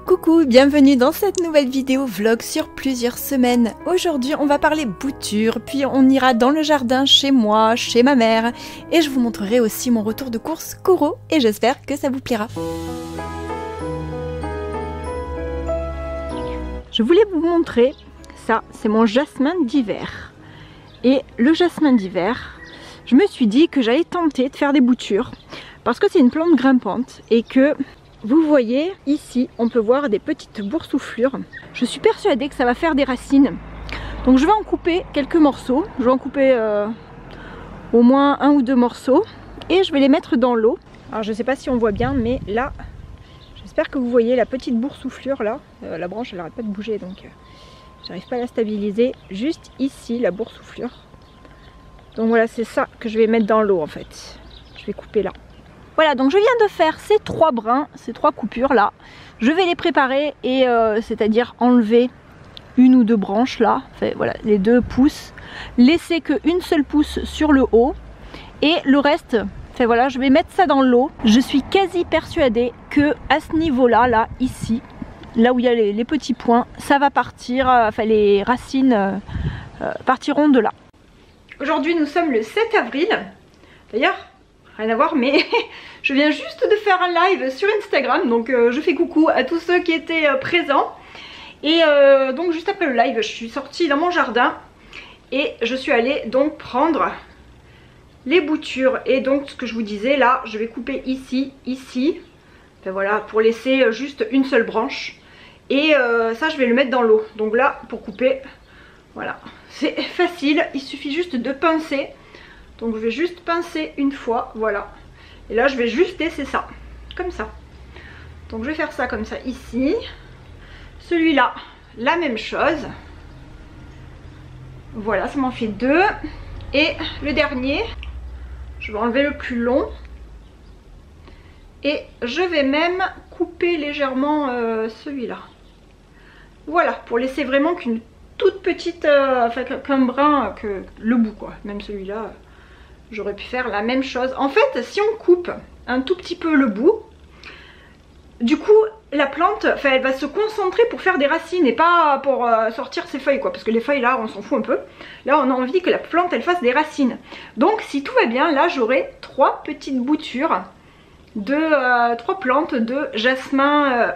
Coucou, bienvenue dans cette nouvelle vidéo vlog sur plusieurs semaines. Aujourd'hui on va parler bouture, puis on ira dans le jardin chez moi, chez ma mère, et je vous montrerai aussi mon retour de course Koro, et j'espère que ça vous plaira. Je voulais vous montrer ça, c'est mon jasmin d'hiver. Et le jasmin d'hiver, je me suis dit que j'allais tenter de faire des boutures, parce que c'est une plante grimpante et que... Vous voyez, ici, on peut voir des petites boursouflures. Je suis persuadée que ça va faire des racines. Donc je vais en couper quelques morceaux. Je vais en couper au moins 1 ou 2 morceaux. Et je vais les mettre dans l'eau. Alors je ne sais pas si on voit bien, mais là, j'espère que vous voyez la petite boursouflure là. La branche, elle n'arrête pas de bouger, donc j'arrive pas à la stabiliser. Juste ici, la boursouflure. Donc voilà, c'est ça que je vais mettre dans l'eau en fait. Je vais couper là. Voilà, donc je viens de faire ces 3 brins, ces 3 coupures là. Je vais les préparer et c'est-à-dire enlever 1 ou 2 branches là. Enfin, voilà, les 2 pousses. Laisser qu'une seule pousse sur le haut. Et le reste, enfin, voilà, je vais mettre ça dans l'eau. Je suis quasi persuadée que à ce niveau-là, là, ici, là où il y a les petits points, ça va partir, enfin les racines partiront de là. Aujourd'hui, nous sommes le 7 avril. D'ailleurs, rien à voir, mais je viens juste de faire un live sur Instagram, donc je fais coucou à tous ceux qui étaient présents. Et donc juste après le live, je suis sortie dans mon jardin et je suis allée donc prendre les boutures. Et donc ce que je vous disais là, je vais couper ici, ici, enfin voilà, pour laisser juste une seule branche. Et ça je vais le mettre dans l'eau. Donc là, pour couper, voilà, c'est facile, il suffit juste de pincer. Donc je vais juste pincer une fois, voilà. Et là je vais juste laisser ça, comme ça. Donc je vais faire ça comme ça ici. Celui-là, la même chose. Voilà, ça m'en fait 2. Et le dernier, je vais enlever le plus long. Et je vais même couper légèrement celui-là. Voilà, pour laisser vraiment qu'une toute petite, enfin qu'un brin, que le bout quoi. Même celui-là... J'aurais pu faire la même chose. En fait, si on coupe un tout petit peu le bout, du coup, la plante, enfin, elle va se concentrer pour faire des racines et pas pour sortir ses feuilles, quoi. Parce que les feuilles, là, on s'en fout un peu. Là, on a envie que la plante, elle fasse des racines. Donc, si tout va bien, là, j'aurai 3 petites boutures de 3 plantes de jasmin,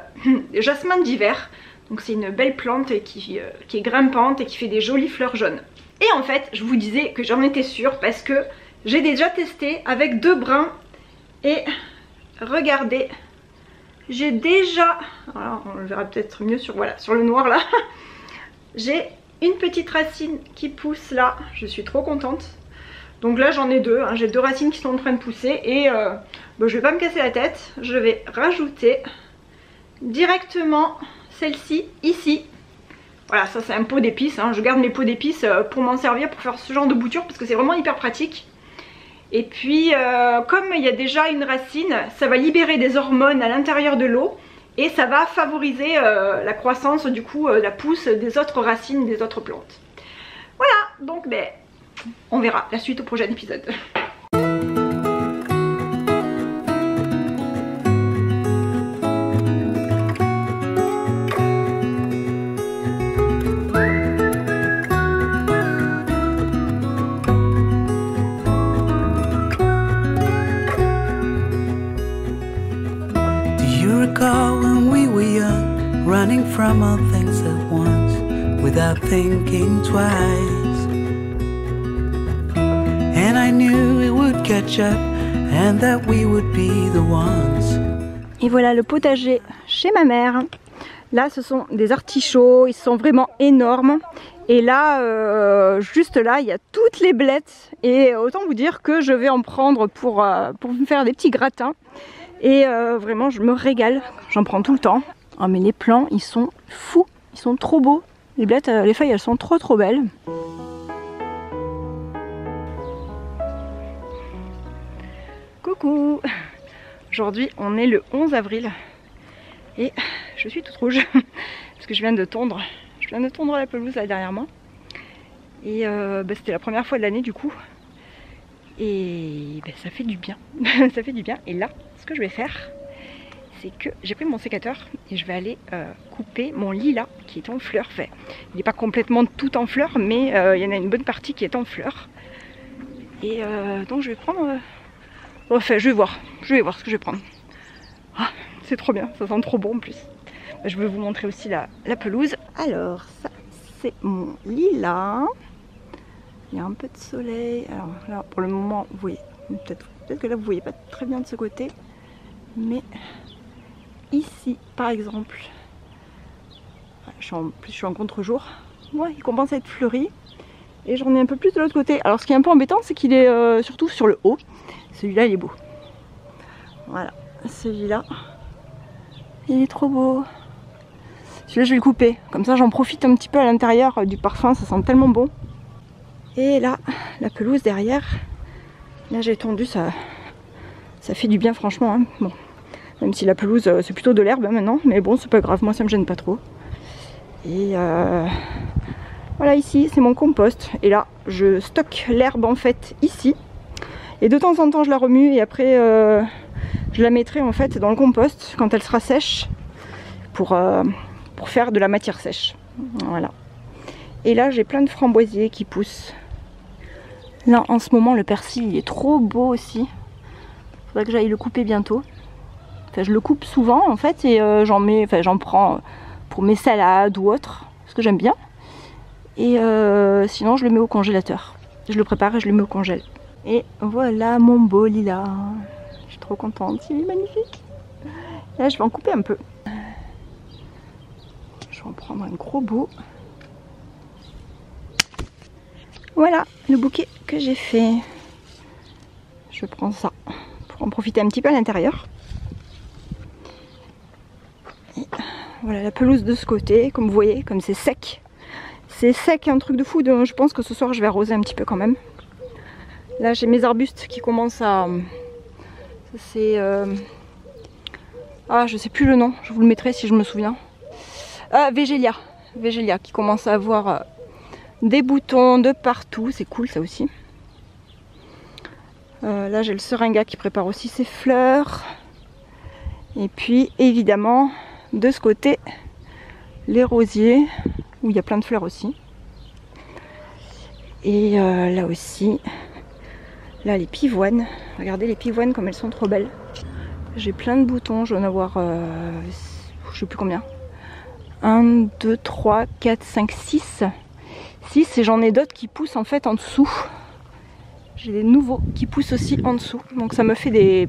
jasmin d'hiver. Donc, c'est une belle plante qui est grimpante et qui fait des jolies fleurs jaunes. Et en fait, je vous disais que j'en étais sûre parce que j'ai déjà testé avec 2 brins et regardez, j'ai déjà, alors on le verra peut-être mieux sur, voilà, sur le noir là, j'ai une petite racine qui pousse là, je suis trop contente. Donc là j'en ai 2, hein, j'ai 2 racines qui sont en train de pousser et bon, je vais pas me casser la tête, je vais rajouter directement celle-ci ici. Voilà, ça c'est un pot d'épices, hein. Je garde mes pots d'épices pour m'en servir pour faire ce genre de bouture parce que c'est vraiment hyper pratique. Et puis comme il y a déjà une racine, ça va libérer des hormones à l'intérieur de l'eau et ça va favoriser la croissance du coup, la pousse des autres racines des autres plantes. Voilà, donc ben, on verra la suite au prochain épisode. When we were young, running from all things at once, without thinking twice. And I knew it would catch up, and that we would be the ones. Et voilà le potager chez ma mère. Là, ce sont des artichauts, ils sont vraiment énormes. Et là, juste là, il y a toutes les blettes. Et autant vous dire que je vais en prendre pour me faire des petits gratins. Et vraiment je me régale, j'en prends tout le temps. Oh mais les plants ils sont fous, ils sont trop beaux. Les blettes, les feuilles elles sont trop belles. Coucou. Aujourd'hui on est le 11 avril et je suis toute rouge parce que je viens de tondre la pelouse là derrière moi. Et bah, c'était la première fois de l'année du coup. Et bah, ça fait du bien, ça fait du bien. Et là, ce que je vais faire, c'est que j'ai pris mon sécateur et je vais aller couper mon lilas qui est en fleurs. Enfin, il n'est pas complètement tout en fleurs, mais il y en a une bonne partie qui est en fleurs. Et donc je vais prendre... enfin, je vais voir ce que je vais prendre. Ah, c'est trop bien, ça sent trop bon en plus. Je vais vous montrer aussi la pelouse. Alors, ça, c'est mon lilas. Il y a un peu de soleil. Alors là, pour le moment, vous voyez, peut-être que là, vous voyez pas très bien de ce côté. Mais ici, par exemple, je suis en contre-jour. Ouais, il commence à être fleuri. Et j'en ai un peu plus de l'autre côté. Alors, ce qui est un peu embêtant, c'est qu'il est surtout sur le haut. Celui-là, il est beau. Voilà, celui-là, il est trop beau. Celui-là, je vais le couper. Comme ça, j'en profite un petit peu à l'intérieur du parfum. Ça sent tellement bon. Et là, la pelouse derrière. Là, j'ai tondu, ça fait du bien, franchement. Hein. Bon, même si la pelouse, c'est plutôt de l'herbe hein, maintenant. Mais bon, c'est pas grave. Moi, ça me gêne pas trop. Et voilà, ici, c'est mon compost. Et là, je stocke l'herbe, en fait, ici. Et de temps en temps, je la remue. Et après, je la mettrai, en fait, dans le compost quand elle sera sèche. Pour faire de la matière sèche. Voilà. Et là, j'ai plein de framboisiers qui poussent. Là, en ce moment, le persil, il est trop beau aussi. Il faudrait que j'aille le couper bientôt. Enfin, je le coupe souvent, en fait, et j'en prends pour mes salades ou autres, parce que j'aime bien. Et sinon, je le mets au congélateur. Je le prépare et je le mets au congèle. Et voilà mon beau lilas. Je suis trop contente, il est magnifique. Là, je vais en couper un peu. Je vais en prendre un gros bout. Voilà le bouquet que j'ai fait. Je prends ça pour en profiter un petit peu à l'intérieur. Voilà la pelouse de ce côté, comme vous voyez, comme c'est sec. C'est sec, un truc de fou. Donc je pense que ce soir je vais arroser un petit peu quand même. Là j'ai mes arbustes qui commencent à... C'est... Ah, je sais plus le nom, je vous le mettrai si je me souviens. Végélia. Végélia qui commence à avoir des boutons de partout, c'est cool ça aussi. Là j'ai le seringa qui prépare aussi ses fleurs. Et puis évidemment de ce côté les rosiers où il y a plein de fleurs aussi. Et là aussi, là les pivoines. Regardez les pivoines comme elles sont trop belles. J'ai plein de boutons, je dois en avoir je sais plus combien. 1, 2, 3, 4, 5, 6. 6 et j'en ai d'autres qui poussent en fait en dessous. J'ai des nouveaux qui poussent aussi en dessous. Donc ça me fait des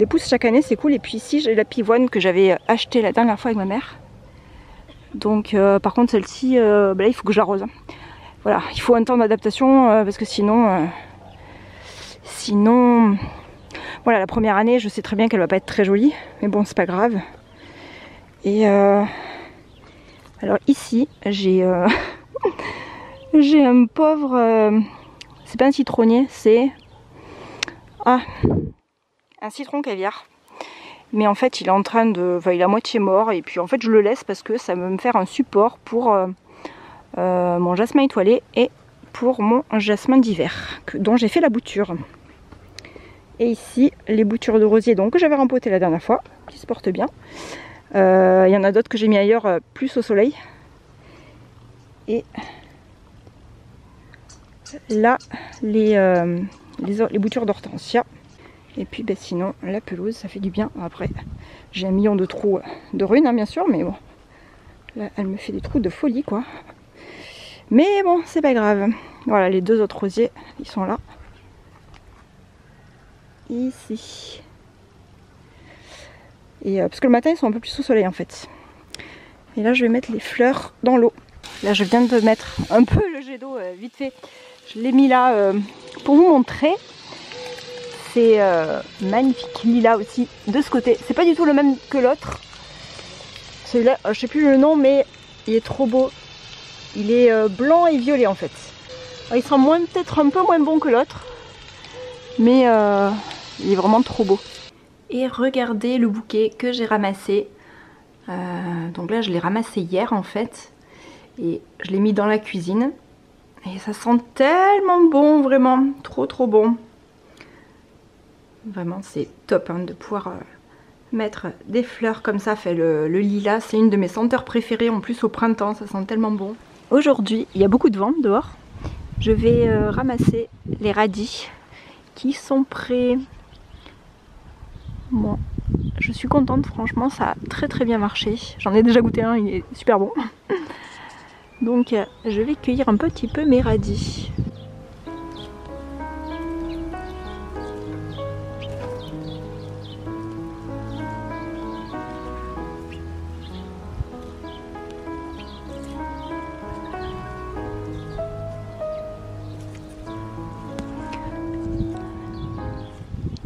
pousses chaque année, c'est cool. Et puis ici j'ai la pivoine que j'avais achetée la dernière fois avec ma mère. Donc par contre celle-ci, là il faut que j'arrose. Voilà, il faut un temps d'adaptation parce que sinon... Voilà, la première année je sais très bien qu'elle va pas être très jolie. Mais bon, c'est pas grave. Et alors ici j'ai... j'ai un pauvre... c'est pas un citronnier, c'est... Ah, un citron caviar. Mais en fait il est en train de... Enfin il est à moitié mort et puis en fait je le laisse parce que ça va me faire un support pour mon jasmin étoilé et pour mon jasmin d'hiver dont j'ai fait la bouture. Et ici les boutures de rosier donc que j'avais rempotées la dernière fois, qui se portent bien. Il y en a d'autres que j'ai mis ailleurs plus au soleil. Et là les boutures d'hortensia. Et puis ben, sinon la pelouse ça fait du bien. Après j'ai 1 million de trous de runes hein, bien sûr, mais bon là elle me fait des trous de folie quoi. Mais bon c'est pas grave. Voilà les 2 autres rosiers ils sont là. Ici. Et parce que le matin ils sont un peu plus au soleil en fait. Et là je vais mettre les fleurs dans l'eau. Là je viens de mettre un peu le jet d'eau vite fait. Je l'ai mis là pour vous montrer. C'est magnifique lilas aussi de ce côté. C'est pas du tout le même que l'autre. Celui-là, je sais plus le nom, mais il est trop beau. Il est blanc et violet en fait. Alors, il sera peut-être un peu moins bon que l'autre, mais il est vraiment trop beau. Et regardez le bouquet que j'ai ramassé. Donc là, je l'ai ramassé hier en fait, et je l'ai mis dans la cuisine. Et ça sent tellement bon, vraiment, trop bon. Vraiment c'est top hein, de pouvoir mettre des fleurs comme ça, fait le lilas, c'est une de mes senteurs préférées en plus au printemps, ça sent tellement bon. Aujourd'hui, il y a beaucoup de vent dehors. Je vais ramasser les radis qui sont prêts. Bon, je suis contente, franchement, ça a très bien marché. J'en ai déjà goûté un, il est super bon. Donc, je vais cueillir un petit peu mes radis.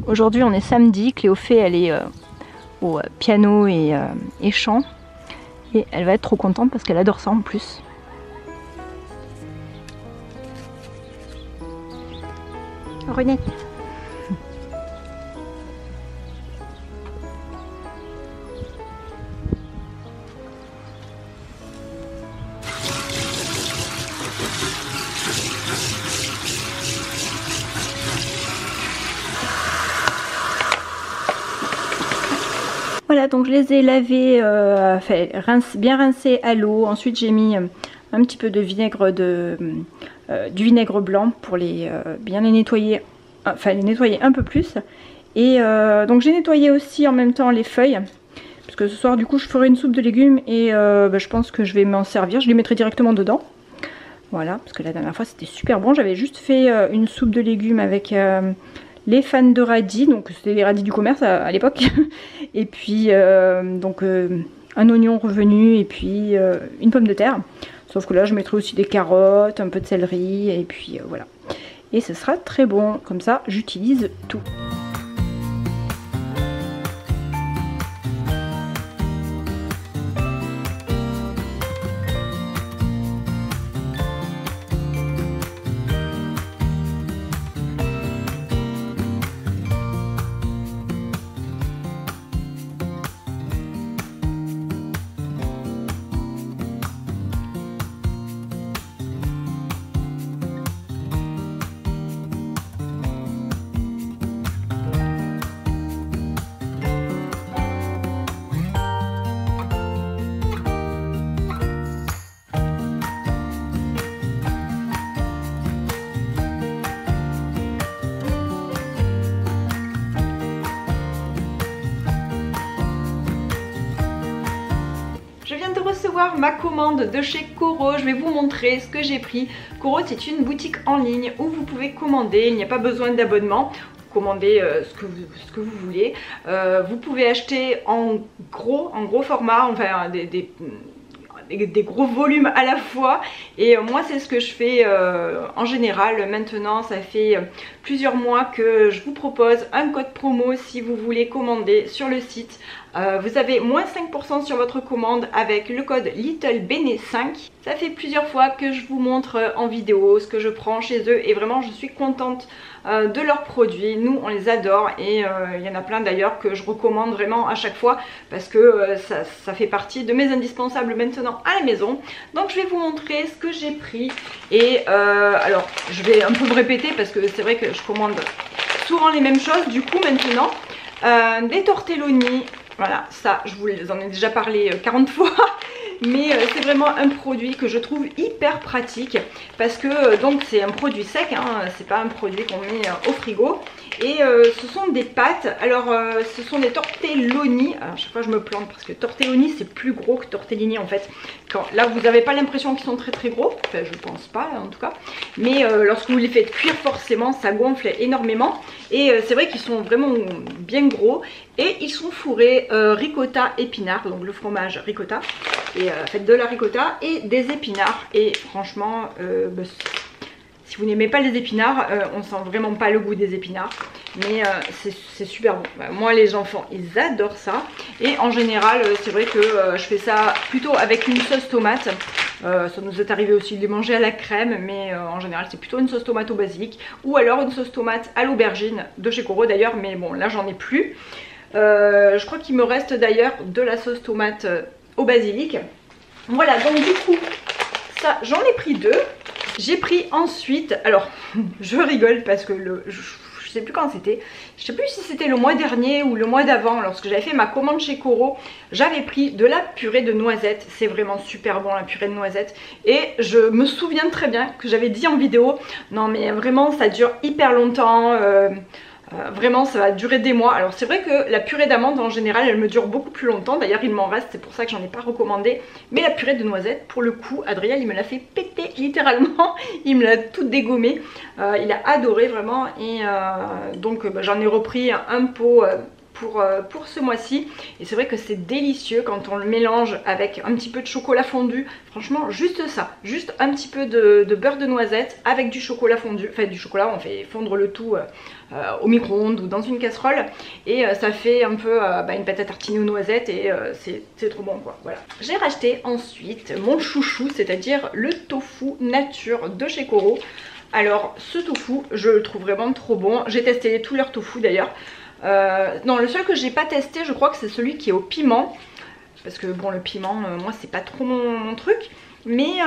Aujourd'hui on est samedi, Cléophée elle est au piano et chant et elle va être trop contente parce qu'elle adore ça en plus. Renette. Voilà, donc je les ai lavés, bien rincés à l'eau. Ensuite j'ai mis un petit peu de vinaigre du vinaigre blanc pour bien les nettoyer, enfin les nettoyer un peu plus. Et donc j'ai nettoyé aussi en même temps les feuilles. Parce que ce soir du coup je ferai une soupe de légumes et je pense que je vais m'en servir. Je les mettrai directement dedans. Voilà, parce que la dernière fois c'était super bon. J'avais juste fait une soupe de légumes avec... les fans de radis, donc c'était les radis du commerce à l'époque, et puis donc un oignon revenu et puis une pomme de terre, sauf que là je mettrai aussi des carottes, un peu de céleri et puis voilà, et ce sera très bon, comme ça j'utilise tout. Recevoir ma commande de chez Coro. Je vais vous montrer ce que j'ai pris. Coro, c'est une boutique en ligne où vous pouvez commander, il n'y a pas besoin d'abonnement. Commandez ce que vous voulez. Vous pouvez acheter en gros format, enfin des gros volumes à la fois, et moi c'est ce que je fais en général. Maintenant ça fait plusieurs mois que je vous propose un code promo si vous voulez commander sur le site. Vous avez moins 5% sur votre commande avec le code LittleBene5. Ça fait plusieurs fois que je vous montre en vidéo ce que je prends chez eux et vraiment je suis contente de leurs produits. Nous on les adore et il y en a plein d'ailleurs que je recommande vraiment à chaque fois parce que ça fait partie de mes indispensables maintenant à la maison. Donc je vais vous montrer ce que j'ai pris et alors je vais un peu me répéter parce que c'est vrai que je commande souvent les mêmes choses du coup maintenant. Des tortelloni. Voilà, ça je vous en ai déjà parlé 40 fois, mais c'est vraiment un produit que je trouve hyper pratique parce que donc c'est un produit sec, hein, c'est pas un produit qu'on met au frigo. Et ce sont des pâtes, alors ce sont des tortelloni, alors, à chaque fois je me plante parce que tortelloni c'est plus gros que tortellini en fait. Là vous n'avez pas l'impression qu'ils sont très gros, enfin je pense pas en tout cas, mais lorsque vous les faites cuire forcément ça gonfle énormément. Et c'est vrai qu'ils sont vraiment bien gros et ils sont fourrés ricotta épinards, donc le fromage ricotta, et faites de la ricotta et des épinards. Et franchement si vous n'aimez pas les épinards, on sent vraiment pas le goût des épinards, mais c'est super bon. Moi les enfants ils adorent ça et en général c'est vrai que je fais ça plutôt avec une sauce tomate. Ça nous est arrivé aussi de les manger à la crème, mais en général c'est plutôt une sauce tomate au basilic ou alors une sauce tomate à l'aubergine de chez Coro d'ailleurs, mais bon là j'en ai plus. Je crois qu'il me reste d'ailleurs de la sauce tomate au basilic. Voilà, donc du coup ça j'en ai pris deux. J'ai pris ensuite, alors je rigole parce que sais plus quand c'était, je sais plus si c'était le mois dernier ou le mois d'avant, lorsque j'avais fait ma commande chez Coro, j'avais pris de la purée de noisettes, c'est vraiment super bon la purée de noisettes, et je me souviens très bien que j'avais dit en vidéo, non mais vraiment ça dure hyper longtemps, vraiment ça va durer des mois. Alors c'est vrai que la purée d'amande en général elle me dure beaucoup plus longtemps, d'ailleurs il m'en reste, c'est pour ça que j'en ai pas recommandé, mais la purée de noisettes pour le coup Adrien il me l'a fait péter littéralement, il me l'a toute dégommée, il a adoré vraiment, et donc j'en ai repris un pot pour ce mois-ci, et c'est vrai que c'est délicieux quand on le mélange avec un petit peu de chocolat fondu, franchement juste ça, juste un petit peu de beurre de noisette avec du chocolat fondu, enfin du chocolat, on fait fondre le tout au micro-ondes ou dans une casserole, et ça fait un peu une pâte à tartiner aux noisettes, et c'est trop bon quoi, voilà. J'ai racheté ensuite mon chouchou, c'est-à-dire le tofu nature de chez Coro. Alors ce tofu je le trouve vraiment trop bon, j'ai testé tous leurs tofu d'ailleurs. Non, le seul que j'ai pas testé je crois que c'est celui qui est au piment, parce que bon le piment moi c'est pas trop mon truc, mais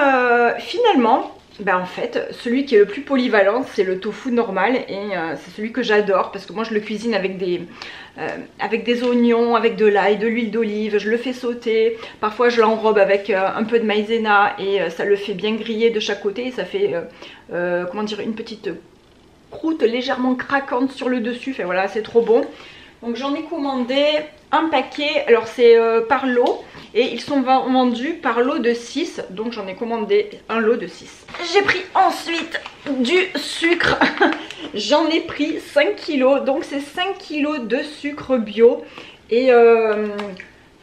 finalement en fait celui qui est le plus polyvalent c'est le tofu normal, et c'est celui que j'adore parce que moi je le cuisine avec des oignons, avec de l'ail, de l'huile d'olive, je le fais sauter, parfois je l'enrobe avec un peu de maïzena, et ça le fait bien griller de chaque côté, et ça fait comment dire, une petite croûte légèrement craquante sur le dessus, enfin voilà c'est trop bon. Donc j'en ai commandé un paquet, alors c'est par lot, et ils sont vendus par lot de 6, donc j'en ai commandé un lot de 6. J'ai pris ensuite du sucre, j'en ai pris 5 kilos, donc c'est 5 kilos de sucre bio, et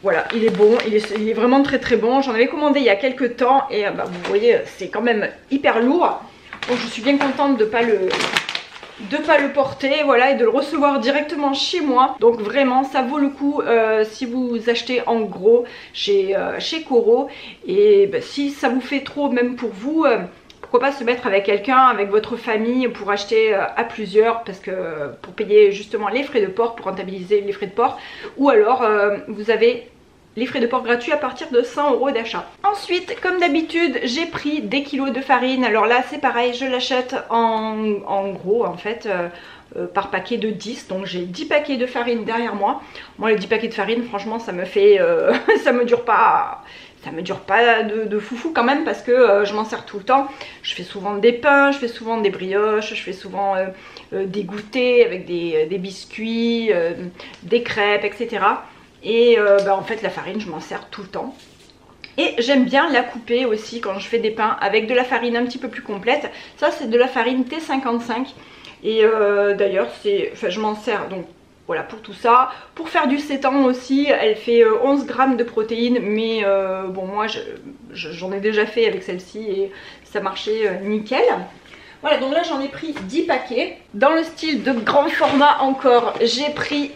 voilà, il est bon, il est vraiment très très bon. J'en avais commandé il y a quelques temps, et vous voyez c'est quand même hyper lourd, donc je suis bien contente de pas le porter, voilà, et de le recevoir directement chez moi. Donc vraiment ça vaut le coup si vous achetez en gros chez Coro, et si ça vous fait trop même pour vous, pourquoi pas se mettre avec quelqu'un, avec votre famille, pour acheter à plusieurs, parce que pour payer justement les frais de port, pour rentabiliser les frais de port, ou alors vous avez les frais de port gratuits à partir de 100 € d'achat. Ensuite, comme d'habitude, j'ai pris des kilos de farine. Alors là, c'est pareil, je l'achète en gros, en fait, par paquet de 10. Donc j'ai 10 paquets de farine derrière moi. Moi, les 10 paquets de farine, franchement, ça me fait... ça me dure pas de foufou quand même, parce que je m'en sers tout le temps. Je fais souvent des pains, je fais souvent des brioches, je fais souvent des goûters avec des biscuits, des crêpes, etc. Et en fait la farine je m'en sers tout le temps, et j'aime bien la couper aussi quand je fais des pains avec de la farine un petit peu plus complète. Ça c'est de la farine T55, et d'ailleurs je m'en sers donc voilà pour tout ça. Pour faire du sétan aussi, elle fait 11 grammes de protéines, mais bon moi j'en ai déjà fait avec celle-ci et ça marchait nickel. Voilà, donc là j'en ai pris 10 paquets. Dans le style de grand format encore, j'ai pris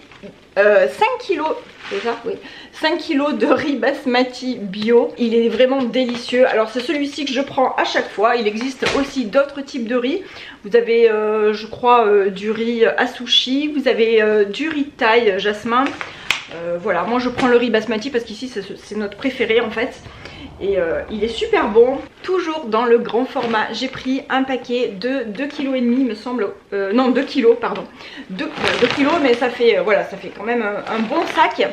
5 kilos, c'est ça? Oui. 5 kilos de riz basmati bio. Il est vraiment délicieux. Alors c'est celui-ci que je prends à chaque fois. Il existe aussi d'autres types de riz. Vous avez je crois du riz asushi. Vous avez du riz thaï jasmin. Voilà, moi je prends le riz basmati parce qu'ici c'est notre préféré en fait. Et il est super bon. Toujours dans le grand format, j'ai pris un paquet de 2,5 kg me semble, non 2 kg pardon, 2 kg, mais ça fait voilà, ça fait quand même un bon sac.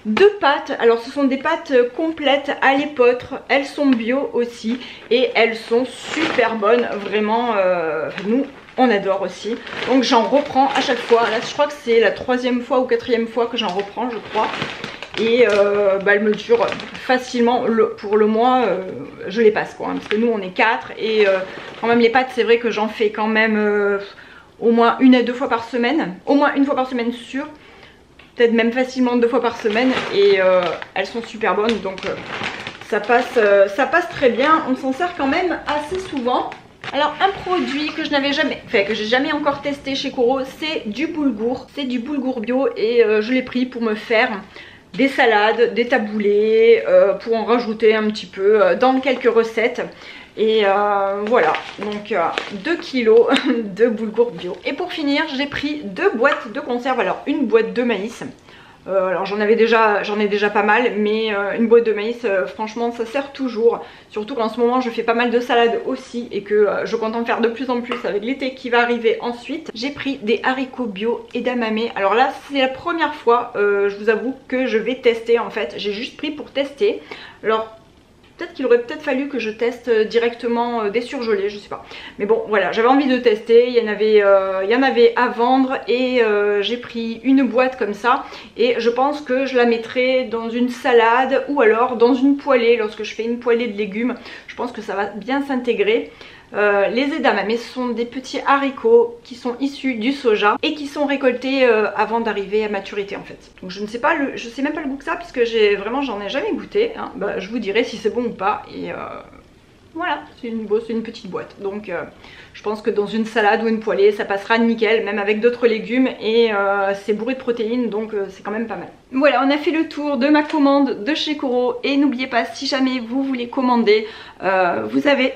De pâtes, alors ce sont des pâtes complètes à l'épeautre, elles sont bio aussi et elles sont super bonnes, vraiment nous on adore aussi. Donc j'en reprends à chaque fois, là je crois que c'est la 3e fois ou 4e fois que j'en reprends je crois. Et elle me dure facilement pour le mois, je les passe quoi, hein, parce que nous on est 4 et quand même les pâtes c'est vrai que j'en fais quand même au moins 1 à 2 fois par semaine, au moins 1 fois par semaine sûr, peut-être même facilement 2 fois par semaine, et elles sont super bonnes, donc ça passe très bien, on s'en sert quand même assez souvent. Alors un produit que je n'avais jamais, enfin que j'ai jamais encore testé chez Coro, c'est du boulgour bio, et je l'ai pris pour me faire des salades, des taboulés, pour en rajouter un petit peu dans quelques recettes. Et voilà, donc 2 kilos de boulgour bio. Et pour finir, j'ai pris 2 boîtes de conserve. Alors une boîte de maïs, Alors j'en ai déjà pas mal, mais une boîte de maïs, franchement ça sert toujours. Surtout qu'en ce moment je fais pas mal de salades aussi et que je compte en faire de plus en plus avec l'été qui va arriver ensuite. J'ai pris des haricots bio edamame. Alors là c'est la première fois, je vous avoue que je vais tester en fait. J'ai juste pris pour tester. Alors peut-être qu'il aurait peut-être fallu que je teste directement des surgelés, je sais pas. Mais bon voilà, j'avais envie de tester, il y en avait à vendre et j'ai pris une boîte comme ça. Et je pense que je la mettrai dans une salade ou alors dans une poêlée lorsque je fais une poêlée de légumes. Je pense que ça va bien s'intégrer. Les edamame, ce sont des petits haricots qui sont issus du soja et qui sont récoltés avant d'arriver à maturité en fait. Donc je ne sais pas, je sais même pas le goût que ça puisque j'en ai jamais goûté. Hein. Bah, je vous dirai si c'est bon ou pas et voilà, c'est une petite boîte. Donc je pense que dans une salade ou une poêlée ça passera nickel, même avec d'autres légumes et c'est bourré de protéines donc c'est quand même pas mal. Voilà, on a fait le tour de ma commande de chez Coro et n'oubliez pas, si jamais vous voulez commander, vous avez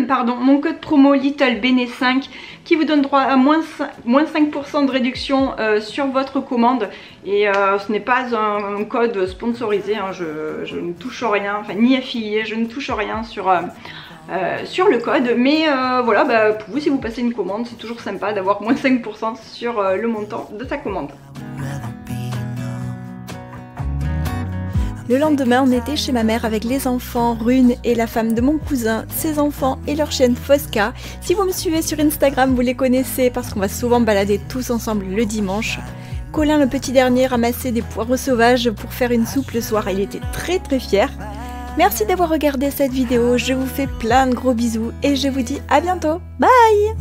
pardon, mon code promo LittleBene5 qui vous donne droit à moins 5% de réduction sur votre commande et ce n'est pas un code sponsorisé, hein, je ne touche rien, enfin ni affilié, je ne touche rien sur le code, mais voilà, bah, pour vous si vous passez une commande c'est toujours sympa d'avoir moins 5% sur le montant de sa commande. Le lendemain, on était chez ma mère avec les enfants, Rune et la femme de mon cousin, ses enfants et leur chienne Fosca. Si vous me suivez sur Instagram, vous les connaissez parce qu'on va souvent balader tous ensemble le dimanche. Colin, le petit dernier, ramassait des poireaux sauvages pour faire une soupe le soir et il était très fier. Merci d'avoir regardé cette vidéo, je vous fais plein de gros bisous et je vous dis à bientôt. Bye!